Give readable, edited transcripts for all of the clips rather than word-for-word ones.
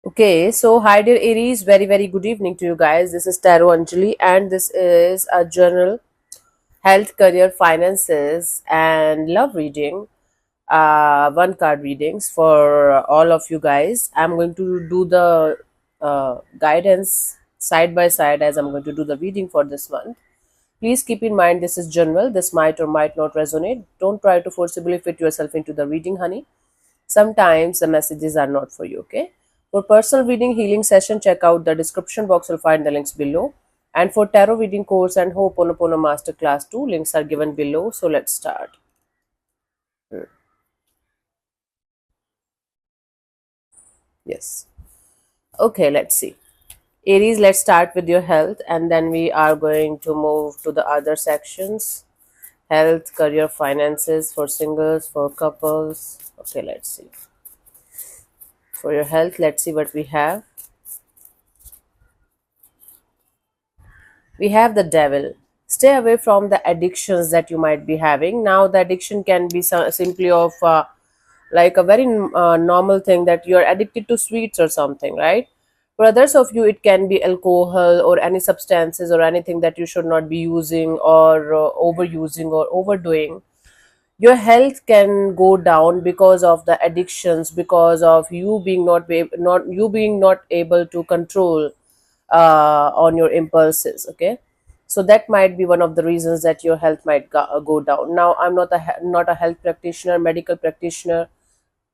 Okay, so hi dear Aries, very good evening to you guys. This is Tarot Anjali, and this is a general health, career, finances, and love reading. One card readings for all of you guys. I'm going to do the guidance side by side as I'm going to do the reading for this month. Please keep in mind this is general. This might or might not resonate. Don't try to forcibly fit yourself into the reading, honey. Sometimes the messages are not for you, okay? For personal reading healing session, check out the description box. You'll find the links below. And for tarot reading course and Ho'oponopono Masterclass 2, links are given below. So let's start. Yes. Okay, let's see. Aries, let's start with your health and then we are going to move to the other sections. Health, career, finances for singles, for couples. Okay, let's see. For your health, let's see what we have. We have the devil. Stay away from the addictions that you might be having. Now the addiction can be simply of like a very normal thing that you're addicted to sweets or something, right? For others of you it can be alcohol or any substances or anything that you should not be using or overusing or overdoing. Your health can go down because of the addictions, because of you being not able to control on your impulses, okay? So that might be one of the reasons that your health might go down. Now I'm not a health practitioner, medical practitioner,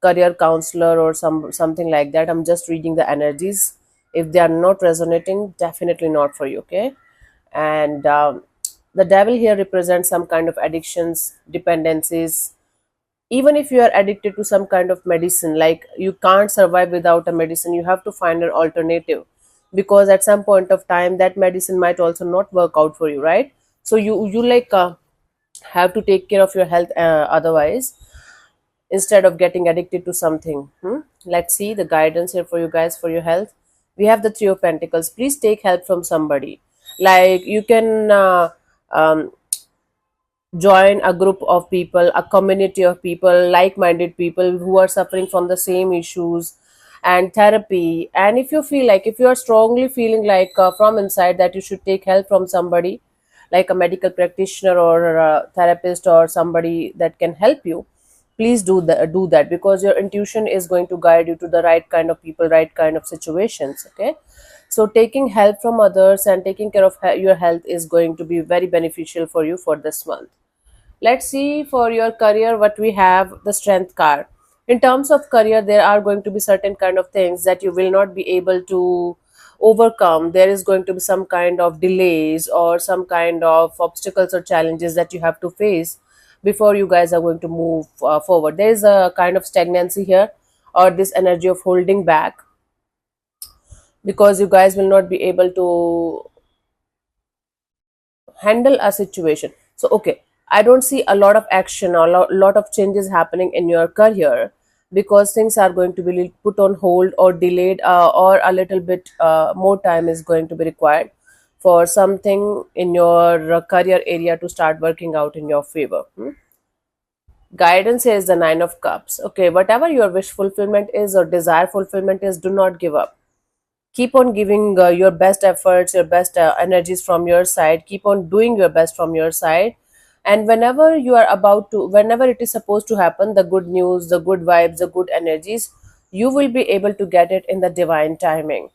career counselor or something like that. I'm just reading the energies. If they are not resonating, definitely not for you, okay? And the devil here represents some kind of addictions, dependencies. Even if you are addicted to some kind of medicine, like you can't survive without a medicine, you have to find an alternative, because at some point of time that medicine might also not work out for you, right? So you like have to take care of your health, otherwise, instead of getting addicted to something. Let's see the guidance here for you guys for your health. We have the Three of Pentacles. Please take help from somebody. Like you can um, join a group of people, a community of people, like-minded people who are suffering from the same issues, and therapy. And if you feel like, if you are strongly feeling like from inside that you should take help from somebody, like a medical practitioner or a therapist or somebody that can help you, please do that, because your intuition is going to guide you to the right kind of people, right kind of situations, okay? So taking help from others and taking care of your health is going to be very beneficial for you for this month. Let's see for your career what we have. The Strength card. In terms of career, there are going to be certain kind of things that you will not be able to overcome. There is going to be some kind of delays or some kind of obstacles or challenges that you have to face before you guys are going to move forward. There is a kind of stagnancy here, or this energy of holding back, because you guys will not be able to handle a situation. So okay, I don't see a lot of action or lot of changes happening in your career, because things are going to be put on hold or delayed, or a little bit more time is going to be required for something in your career area to start working out in your favor. Guidance is the Nine of Cups. Okay, whatever your wish fulfillment is or desire fulfillment is, do not give up. Keep on giving your best efforts, your best energies from your side. Keep on doing your best from your side. And whenever it is supposed to happen, the good news, the good vibes, the good energies, you will be able to get it in the divine timing.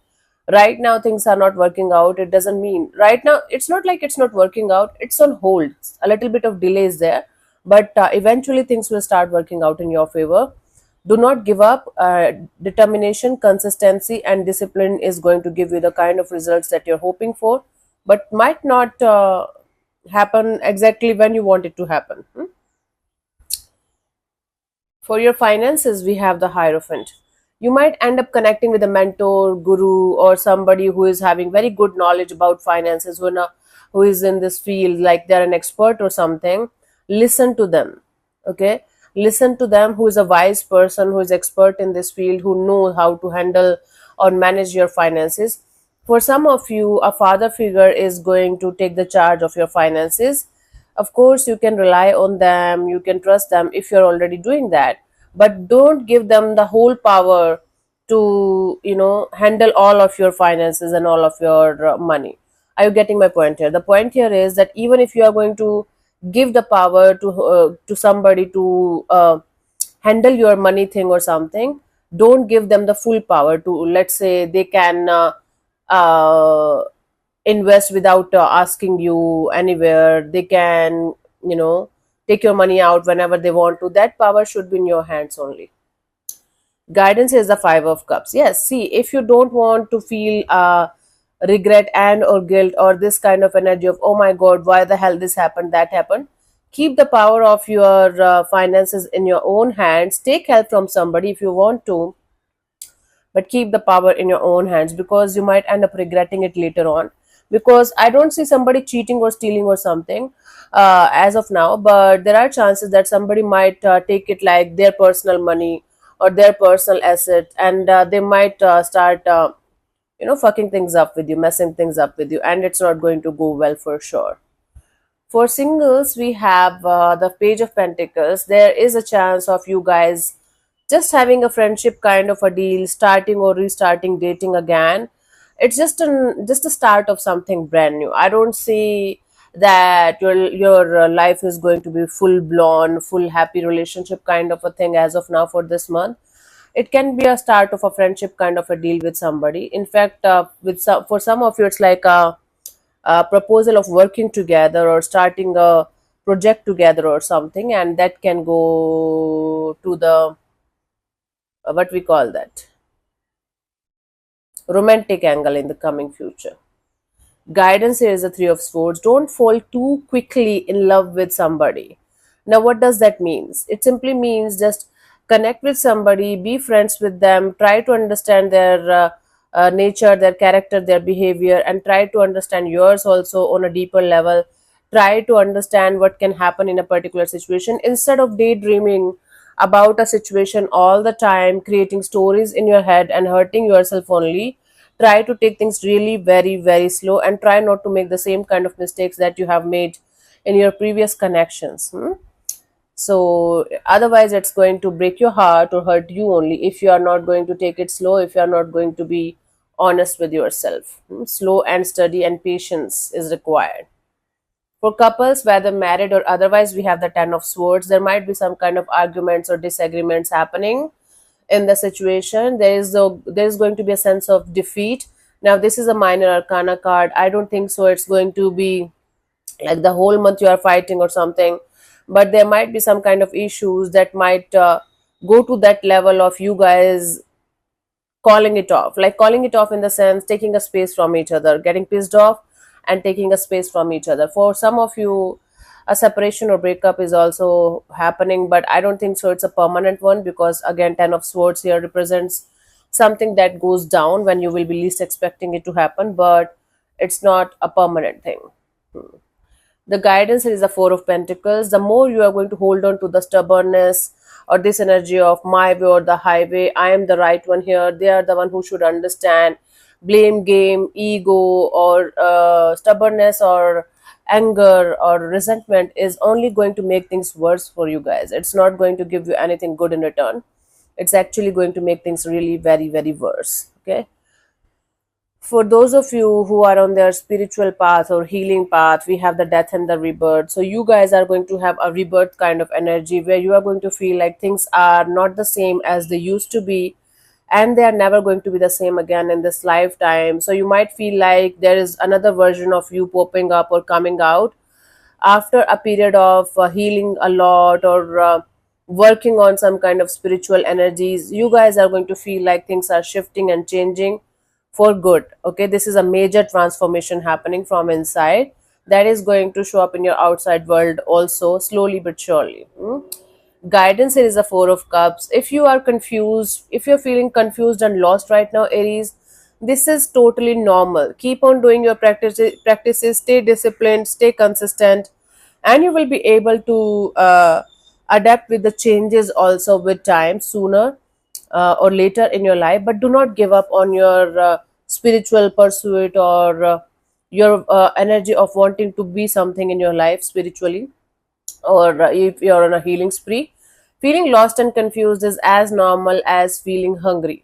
Right now things are not working out, it doesn't mean right now, it's not like it's not working out, it's on hold. A little bit of delay is there, but eventually things will start working out in your favor. Do not give up. Determination, consistency, and discipline is going to give you the kind of results that you're hoping for, but might not happen exactly when you want it to happen. For your finances, we have the Hierophant. You might end up connecting with a mentor, guru, or somebody who is having very good knowledge about finances, who is in this field, like they're an expert or something. Listen to them, okay? Listen to them, who is a wise person, who is expert in this field, who knows how to handle or manage your finances. For some of you, a father figure is going to take the charge of your finances. Of course, you can rely on them, you can trust them if you're already doing that, but don't give them the whole power to, handle all of your finances and all of your money. Are you getting my point here? The point here is that even if you are going to give the power to somebody to handle your money thing or something, don't give them the full power to, let's say, they can uh, invest without asking you anywhere. They can, take your money out whenever they want to. That power should be in your hands only. Guidance is the five of cups. Yes, see, if you don't want to feel regret and or guilt or this kind of energy of, oh my god, why the hell this happened, that happened, keep the power of your finances in your own hands. Take help from somebody if you want to, but keep the power in your own hands, because you might end up regretting it later on. Because I don't see somebody cheating or stealing or something as of now, but there are chances that somebody might take it like their personal money or their personal asset, and they might start fucking things up with you, messing things up with you, and it's not going to go well for sure. For singles, we have the Page of Pentacles. There is a chance of you guys just having a friendship kind of a deal, starting or restarting dating again. It's just a start of something brand new. I don't see that your life is going to be full blown, full happy relationship kind of a thing as of now for this month. It can be a start of a friendship kind of a deal with somebody. In fact, for some of you, it's like a proposal of working together or starting a project together or something, and that can go to the what we call that romantic angle in the coming future. Guidance here is the Three of Swords. Don't fall too quickly in love with somebody. Now, what does that mean? It simply means just connect with somebody, be friends with them, try to understand their nature, their character, their behavior, and try to understand yours also on a deeper level. Try to understand what can happen in a particular situation instead of daydreaming about a situation all the time, creating stories in your head and hurting yourself only. Try to take things really very, very slow, and try not to make the same kind of mistakes that you have made in your previous connections. So otherwise it's going to break your heart or hurt you only if you are not going to take it slow, if you are not going to be honest with yourself. Slow and steady and patience is required. For couples, whether married or otherwise, we have the Ten of Swords. There might be some kind of arguments or disagreements happening in the situation. There is going to be a sense of defeat. Now, this is a minor arcana card. I don't think so. It's going to be like the whole month you are fighting or something, but there might be some kind of issues that might go to that level of you guys calling it off, like calling it off in the sense taking a space from each other, getting pissed off and taking a space from each other. For some of you, a separation or breakup is also happening, but I don't think so it's a permanent one, because again, Ten of Swords here represents something that goes down when you will be least expecting it to happen, but it's not a permanent thing. The guidance is the Four of Pentacles. The more you are going to hold on to the stubbornness or this energy of my way or the highway, I am the right one here, they are the one who should understand, blame game, ego, or stubbornness or anger or resentment is only going to make things worse for you guys. It's not going to give you anything good in return. It's actually going to make things really very, very worse. Okay, for those of you who are on their spiritual path or healing path, we have the death and the rebirth. So you guys are going to have a rebirth kind of energy where you are going to feel like things are not the same as they used to be, and they are never going to be the same again in this lifetime. So you might feel like there is another version of you popping up or coming out after a period of healing a lot, or working on some kind of spiritual energies. You guys are going to feel like things are shifting and changing for good. Okay, this is a major transformation happening from inside that is going to show up in your outside world also, slowly but surely. Guidance here is the Four of Cups. If you are confused, if you're feeling confused and lost right now, Aries, this is totally normal. Keep on doing your practices, stay disciplined, stay consistent, and you will be able to adapt with the changes also with time, sooner or later in your life. But do not give up on your spiritual pursuit, or your energy of wanting to be something in your life spiritually, or if you're on a healing spree. Feeling lost and confused is as normal as feeling hungry.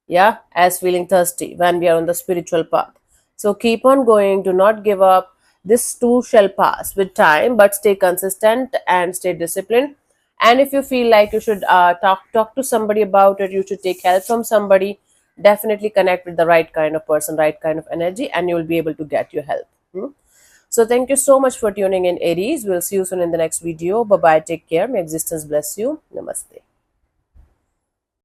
yeah, as feeling thirsty when we are on the spiritual path. So keep on going, do not give up. This too shall pass with time, but stay consistent and stay disciplined. And if you feel like you should talk to somebody about it, you should take help from somebody. Definitely connect with the right kind of person, right kind of energy, and you will be able to get your help. Hmm? So thank you so much for tuning in, Aries. We'll see you soon in the next video. Bye bye. Take care. May existence bless you. Namaste.